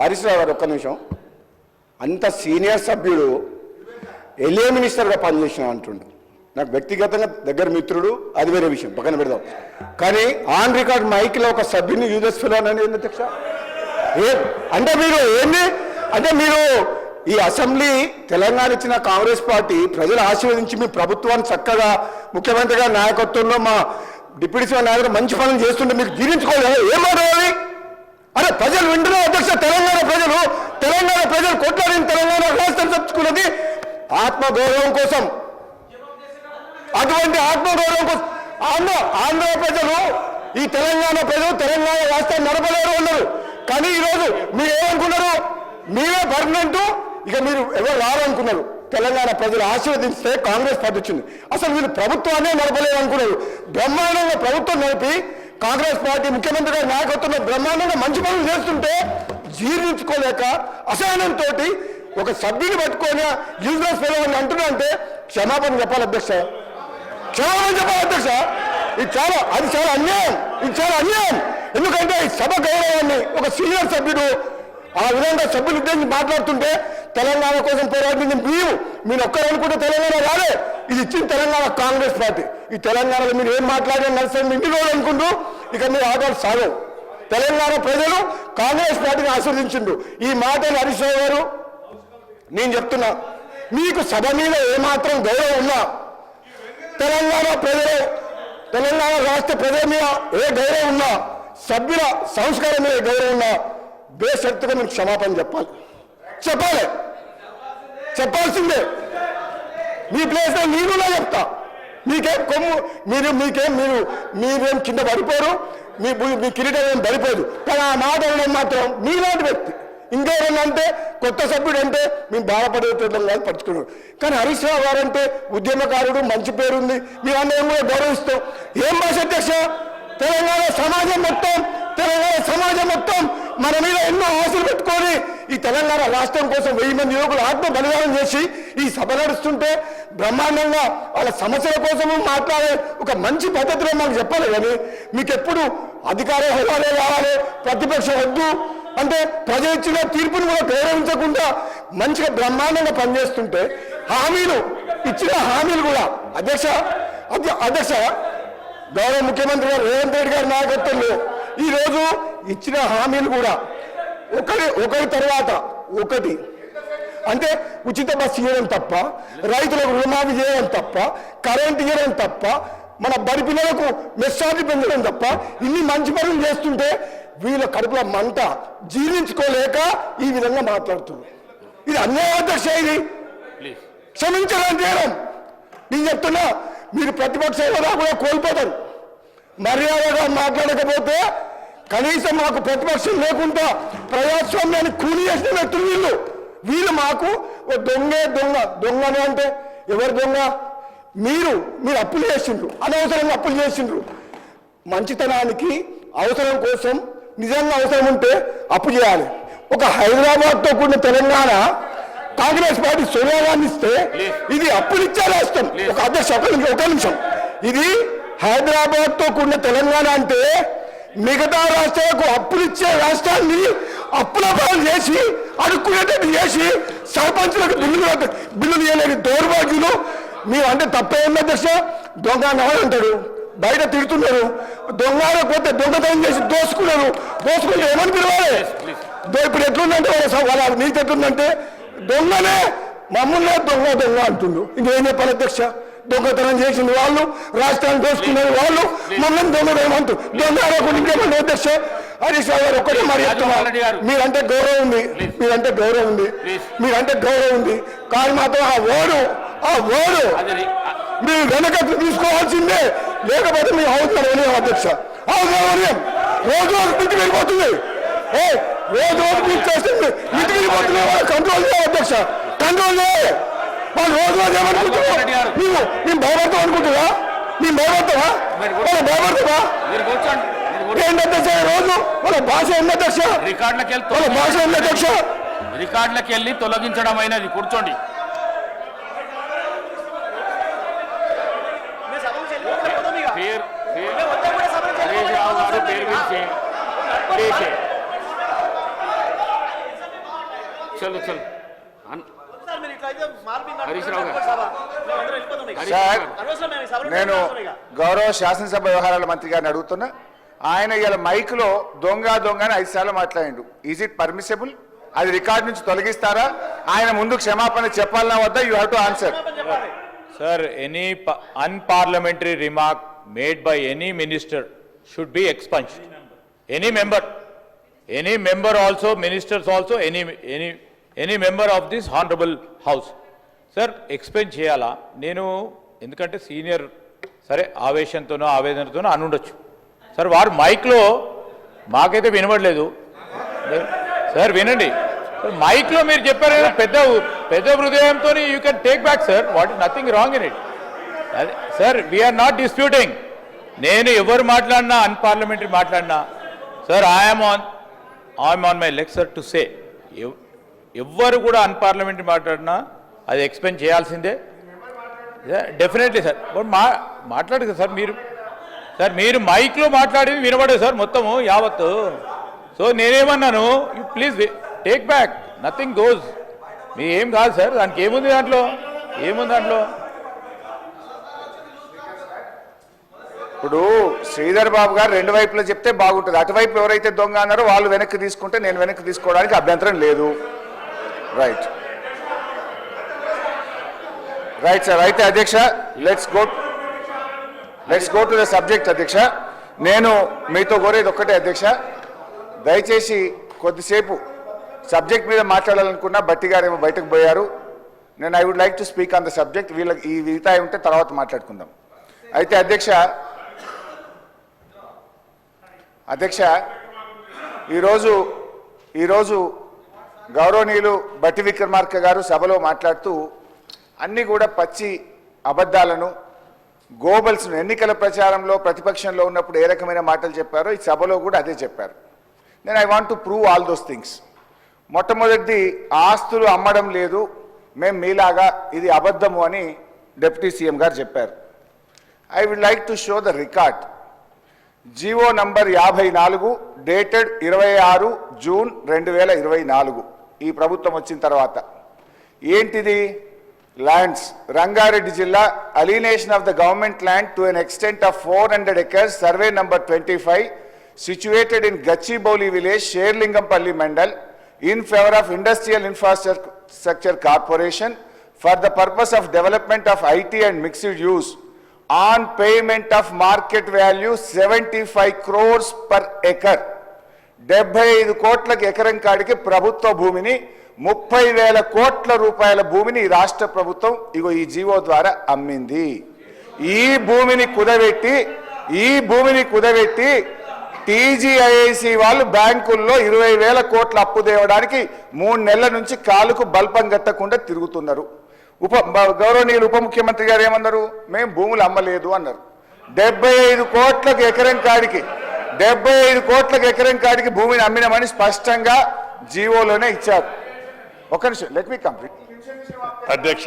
హరీష్ రావు గారు ఒక్క నిమిషం. అంత సీనియర్ సభ్యుడు ఎల్ఏ మినిస్టర్గా పనిచేసిన అంటుండు. నాకు వ్యక్తిగతంగా దగ్గర మిత్రుడు, అది వేరే విషయం, పక్కన పెడదాం. కానీ ఆన్ రికార్డ్ మైక్లో ఒక సభ్యుని యూజెస్ ఫెలో అనేది అధ్యక్ష అంటే మీరు ఏంది అంటే మీరు ఈ అసెంబ్లీ తెలంగాణ ఇచ్చిన కాంగ్రెస్ పార్టీ ప్రజలు ఆశీర్వదించి మీ ప్రభుత్వాన్ని చక్కగా ముఖ్యమంత్రి గారి నాయకత్వంలో మా డిప్యూటీ సీఎం నాయకులు మంచి పనులు చేస్తుంటే మీకు జీర్ణించుకోలేదు. ఏం మాట్లాడాలి? అరే ప్రజలు వింటున్నారు అధ్యక్ష. తెలంగాణ ప్రజలు కొట్లాడిన తెలంగాణ రాష్ట్రం తెచ్చుకున్నది ఆత్మగౌరవం కోసం. అటువంటి ఆత్మగౌరవం కోసం ఆంధ్ర ప్రజలు, ఈ తెలంగాణ ప్రజలు తెలంగాణ రాష్ట్రాన్ని నడపలేరు ఉన్నారు. కానీ ఈరోజు మీరు ఏమనుకున్నారు? మీరే పర్మనెంట్, ఇక మీరు ఎవరు రారనుకున్నారు. తెలంగాణ ప్రజలు ఆశీర్వదిస్తే కాంగ్రెస్ పార్టీ వచ్చింది. అసలు వీళ్ళు ప్రభుత్వాన్ని నడపలేరు అనుకున్నారు. బ్రహ్మాండంగా ప్రభుత్వం నడిపి కాంగ్రెస్ పార్టీ ముఖ్యమంత్రి గారి నాయకత్వంలో బ్రహ్మాండంగా మంచి పనులు చేస్తుంటే జీర్ణించుకోలేక అసహనంతో ఒక సభ్యుని పట్టుకొని యూజ్లెస్ ఫెలో అని అంటున్నా అంటే క్షమాపణ చెప్పాలి అధ్యక్ష. క్షమాపణ చెప్పాలి అధ్యక్ష. అది చాలా అన్యాయం. ఇది చాలా అన్యాయం. ఎందుకంటే ఈ సభ గౌరవాన్ని ఒక సీనియర్ సభ్యుడు ఆ విధంగా సభ్యులు ఉద్దేశించి మాట్లాడుతుంటే తెలంగాణ కోసం పోరాడింది మీరు ఒక్కరు అనుకుంటే తెలంగాణ రాలే. ఇది ఇచ్చిన తెలంగాణ కాంగ్రెస్ పార్టీ. ఈ తెలంగాణలో మీరు ఏం మాట్లాడినా నడుస్తుంది ఇంటి రోజు అనుకుంటూ ఇక మీరు ఆటలు సాగవు. తెలంగాణ ప్రజలు కాంగ్రెస్ పార్టీని ఆశీర్వదించిండ్రు. ఈ మాటలు హరీష్ రావు గారు నేను చెప్తున్నా, మీకు సభ మీద ఏమాత్రం గౌరవం ఉన్నా, తెలంగాణ రాష్ట్ర ప్రజల మీద ఏ గౌరవం ఉన్నా, సభ్యుల సంస్కారం మీద గౌరవం ఉన్నా బేషరతుగా మీకు క్షమాపణ చెప్పాల్సిందే. మీ ప్లేస్లో నేనులా చెప్తా. మీకేం కొమ్ము మీరేం కింద పడిపోరు, మీ కిరీటం ఏం పడిపోదు. కానీ ఆ మాట అనడం మాత్రం మీలాంటి వ్యక్తి. ఇంకేమన్నా అంటే కొత్త సభ్యుడు అంటే మేము బాధపడేటట్టు కాదు పరుచుకున్నాడు. కానీ హరీష్ రావు గారు అంటే ఉద్యమకారుడు, మంచి పేరుంది, మీరందరం కూడా గౌరవిస్తాం. ఏం భాష అధ్యక్ష? తెలంగాణ సమాజం మొత్తం మన మీద ఎన్నో ఆశలు పెట్టుకొని ఈ తెలంగాణ రాష్ట్రం కోసం 1000 మంది యువకులు ఆత్మ బలిదానం చేసి ఈ సభ నడుస్తుంటే బ్రహ్మాండంగా వాళ్ళ సమస్యల కోసము మాట్లాడే ఒక మంచి పద్ధతిలో మాకు చెప్పాలి. కానీ మీకు ఎప్పుడు అధికార హోదాలే కావాలి, ప్రతిపక్షం వద్దు అంటే ప్రజలు ఇచ్చిన తీర్పును కూడా గౌరవించకుండా మంచిగా బ్రహ్మాండంగా పనిచేస్తుంటే ఇచ్చిన హామీలు కూడా అధ్యక్ష గౌరవ ముఖ్యమంత్రి గారు రేవంత్ రెడ్డి గారి నాయకత్వంలో ఈరోజు ఇచ్చిన హామీలు కూడా ఒకరి తర్వాత ఒకటి అంటే ఉచిత బస్సు ఇవ్వడం తప్ప, రైతులకు రుణమాఫీ చేయడం తప్ప, కరెంట్ ఇవ్వడం తప్ప, మన బడి పిల్లలకు మెస్సార్టీ పెంచడం తప్ప ఇన్ని మంచి పనులు చేస్తుంటే వీళ్ళ కడుపుల మంట జీర్ణించుకోలేక ఈ విధంగా మాట్లాడుతున్నారు. ఇది అన్యాయం అధ్యక్ష. ఇది క్షమించడం చేయడం. నేను చెప్తున్నా, మీరు ప్రతిపక్ష హోదా కూడా కోల్పోతారు. మర్యాదగా మాట్లాడకపోతే కనీసం మాకు ప్రతిపక్షం లేకుండా ప్రజాస్వామ్యాన్ని కూలి చేసిన వ్యక్తులు వీళ్ళు మాకు దొంగనే అంటే ఎవరు దొంగ? మీరు అప్పులు చేసిండ్రు, అనవసరంగా అప్పులు చేసిండ్రు. మంచితనానికి అవసరం కోసం నిజంగా అవసరం ఉంటే అప్పు చేయాలి. ఒక హైదరాబాద్తో కూడిన తెలంగాణ కాంగ్రెస్ పార్టీ సోనియా గాంధీ ఇస్తే ఇది అప్పులు ఇచ్చే రాష్ట్రం. ఒక అధ్యక్ష ఒక నిమిషం. ఇది హైదరాబాద్తో కూడిన తెలంగాణ అంటే మిగతా రాష్ట్రాలకు అప్పులు ఇచ్చే రాష్ట్రాన్ని అప్పుల పాలు చేసి అడుక్కునేటట్టు చేసి సర్పంచులకు బిల్లులు ఇవ్వలేని దౌర్భాగ్యులు మీరు అంటే తప్పేంది అధ్యక్ష. దొంగ నవలు అంటారు, బయట తిడుతున్నారు. దొంగ పోతే దొంగతనం చేసి దోసుకుంటే ఏమని పిలవాలి? ఇప్పుడు ఎట్లుందంటే వాళ్ళ నీతి ఎట్లుందంటే దొంగనే మమ్మల్నే దొంగ అంటుండ్రు. ఇంకేం చెప్పాలి అధ్యక్ష? దొంగతనం చేసిన వాళ్ళు, రాష్ట్రాన్ని దోసుకునే వాళ్ళు మమ్మల్ని దొంగదేమంటూ దొంగ ఇంకేమంటే అధ్యక్ష. హరీష్ రావు గారు ఒక్కటే మరి చెప్తున్నారు, మీరంటే గౌరవం ఉంది కానీ మాత్రం ఆ ఓడు మీరు వెనకట్టు తీసుకోవాల్సిందే. లేకపోతే మీ అవసరం అధ్యక్ష. అవసరం రోజు ఇంటికి వెళ్ళిపోతుంది. రోజు మీరు చేస్తుంది ఇంటికి వెళ్ళిపోతుంది. కంట్రోల్ చేయాలి అధ్యక్ష. కంట్రోల్ చేయాలి. వాళ్ళు రోజు ఏమనుకుంటున్నారు? మేము భయపడతాం అనుకుంటున్నా? మేము భయపడతావా? ఏంటి అధ్యక్ష? రోజు వాళ్ళ భాష ఉంది అధ్యక్ష. వాళ్ళ భాష ఉంది అధ్యక్ష. రికార్డులకు వెళ్ళి తొలగించడం అయినది. కూర్చోండి. చలో చలో సార్ మీరు ఇట్లా అయితే మార్పింగ్ హరీష్ రావు గారు. అందరూ వెళ్ళిపోతాం ఇక. సార్ అనవసరం మేము ఈ సభలో నేను మాట్లాడతాం ఇక. గౌరవ శాసనసభ వ్యవహారాల మంత్రి గారిని అడుగుతున్నా. ఆయన ఇలా మైక్లో దొంగ అని 5 సార్లు మాట్లాడిండు. Is it permissible? అది రికార్డ్ నుంచి తొలగిస్తారా? ఆయన ముందు క్షమాపణ చెప్పాలన్నా వద్దా? You have to answer. చెప్పాలి. Sir, any unparliamentary remark made by any minister should be expunged. Any member also, ministers also, any member of this honorable house. Sir, expunge cheyala. Nenu endukante senior sare ఆవేశంతోనో ఆవేదనతోనో అనుండొచ్చు. Sir వారు మైక్లో మాకైతే వినబడలేదు. Sir వినండి. Sir మైక్లో మీరు చెప్పారు కదా పెద్ద హృదయంతో you can take back sir. What is nothing wrong in it. Sir we are not disputing. నేను ఎవరు మాట్లాడినా అన్పార్లమెంటరీ మాట్లాడినా sir I'm on my leg sir to say ఎవ్వరు కూడా అన్పార్లమెంటరీ మాట్లాడినా అది ఎక్స్ప్లెయిన్ చేయాల్సిందే. Definitely sir. మాట్లాడదు సార్ మీరు మైక్లో మాట్లాడేది వినబడదు సార్ మొత్తము యావత్తు. సో నేనేమన్నాను, you please take back, nothing goes. మీ ఏం కాదు సార్, దానికి ఏముంది దాంట్లో. ఇప్పుడు శ్రీధర్ బాబు గారు 2 వైపులా చెప్తే బాగుంటుంది. అటువైపు ఎవరైతే దొంగ అన్నారో వాళ్ళు వెనక్కి తీసుకుంటే నేను వెనక్కి తీసుకోవడానికి అభ్యంతరం లేదు. Right sir. అయితే అధ్యక్ష let's go to the subject. అధ్యక్ష నేను మీతో కోరేది ఒక్కటే అధ్యక్ష, దయచేసి కొద్దిసేపు సబ్జెక్ట్ మీద మాట్లాడాలనుకున్నా బట్టి గారేమో బయటకు పోయారు. నేను I would like to speak on the subject. వీళ్ళకి ఈ వితాయి ఉంటే తర్వాత మాట్లాడుకుందాం. అయితే అధ్యక్ష ఈరోజు గౌరవనీయులు బట్టి విక్రమార్క గారు సభలో మాట్లాడుతూ అన్నీ కూడా పచ్చి అబద్ధాలను, గోబల్స్ను, ఎన్నికల ప్రచారంలో ప్రతిపక్షంలో ఉన్నప్పుడు ఏ రకమైన మాటలు చెప్పారో ఈ సభలో కూడా అదే చెప్పారు. నేను I want to prove all those things. మొట్టమొదటిది, ఆస్తులు అమ్మడం లేదు, మేము మీలాగా ఇది అబద్ధము అని డిప్యూటీ సీఎం గారు చెప్పారు. I would like to show the record. GO number 54 dated 26 June 2024 ఈ ప్రభుత్వం వచ్చిన తర్వాత. ఏంటిది? ల్యాండ్స్, రంగారెడ్డి జిల్లా, alienation of the government land to an extent of 400 acres, survey number 25, situated in Gachibowli village, Sherlingampalli Mandal, in favor of Industrial Infrastructure Corporation for the purpose of development of IT and mixed use on payment of market value 75 crores per acre. 75 కోట్లకు ఎకరం కాడికి ప్రభుత్వ భూమిని 30,000 కోట్ల రూపాయల భూమిని ఈ రాష్ట్ర ప్రభుత్వం ఇగో ఈ జీవో ద్వారా అమ్మింది. ఈ భూమిని కుదబెట్టి టీజీఐఐసి వాళ్ళు బ్యాంకుల్లో 20,000 కోట్ల అప్పు తేవడానికి 3 నెలల నుంచి కాలుకు బల్పం కట్టకుండా తిరుగుతున్నారు. గౌరవనీయులు ఉప ముఖ్యమంత్రి గారు ఏమన్నారు? మేము భూములు అమ్మలేదు అన్నారు. 75 కోట్లకు ఎకరం కాడికి భూమిని అమ్మినామని స్పష్టంగా జీవోలోనే ఇచ్చారు. ఒక నిమిషం, లెట్ మీ కంప్లీట్. అధ్యక్ష